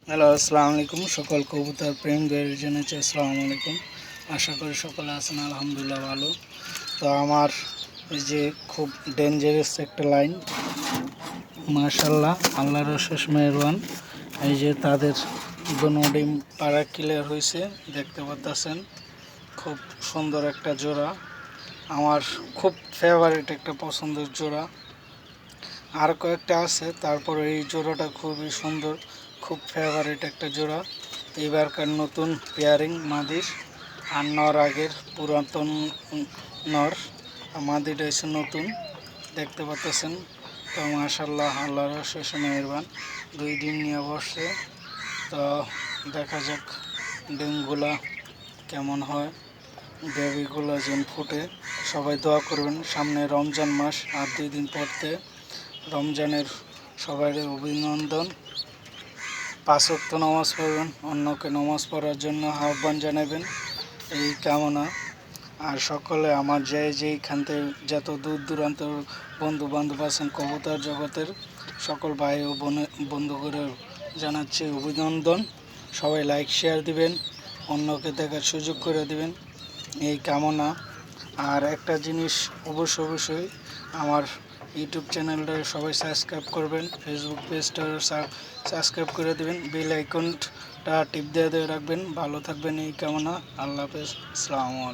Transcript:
Hello, আসসালামু আলাইকুম। সকল কবুতর প্রেমীদের জানাচ্ছি আসসালামু আলাইকুম। আশা করি সকলে আছেন আলহামদুলিল্লাহ ভালো। তো আমার এই যে খুব ডেঞ্জারাস একটা লাইন, মাশাআল্লাহ, আল্লাহর অশেষ মেহেরবান। এই যে তাদের দোনো ডিম পাড়া ক্লিয়ার হয়েছে, দেখতে পাচ্ছেন। খুব সুন্দর একটা জোড়া, আমার খুব ফেভারিট একটা পছন্দের জোড়া। আর কয়েকটা আছে, তারপরে এই জোড়াটা খুবই সুন্দর, খুব ফেভারিট একটা জোড়া। এবারকার নতুন পেয়ারিং মাদির আর নর আগের পুরাতন নর, মাদিটা এসে নতুন, দেখতে পাচ্ছেন। তো মাশাআল্লাহ, আল্লাহর অশেষ মেহেরবান, 2 দিন নিয়ে বসছে। তো দেখা যাক ডিমগুলা কেমন হয়, বেবিগুলো যেন ফুটে। সবাই দোয়া করবেন, সামনে রমজান মাস আর 2 দিন পরতে রমজানের সবাই অভিনন্দন। 5 ওয়াক্ত নামাজ পড়বেন, অন্যকে নামাজ পড়ার জন্য আহ্বান জানাবেন, এই কামনা। আর সকলে আমার যেইখান থেকে যত দূর দূরান্ত বন্ধু বান্ধব আছেন কবুতর জগতের, সকল ভাই ও বন্ধু করে জানাচ্ছি অভিনন্দন। সবাই লাইক শেয়ার দিবেন, অন্যকে দেখার সুযোগ করে দিবেন, এই কামনা। আর একটা জিনিস অবশ্যই আমার ইউটিউব চ্যানেলটা সবাই সাবস্ক্রাইব করবেন, ফেসবুক পেজটা সাবস্ক্রাইব করে দেবেন, বেল আইকনটা টিপ দিয়ে রাখবেন। ভালো থাকবেন, এই কামনা। আল্লাহ হাফেজ, আসসালামু আলাইকুম।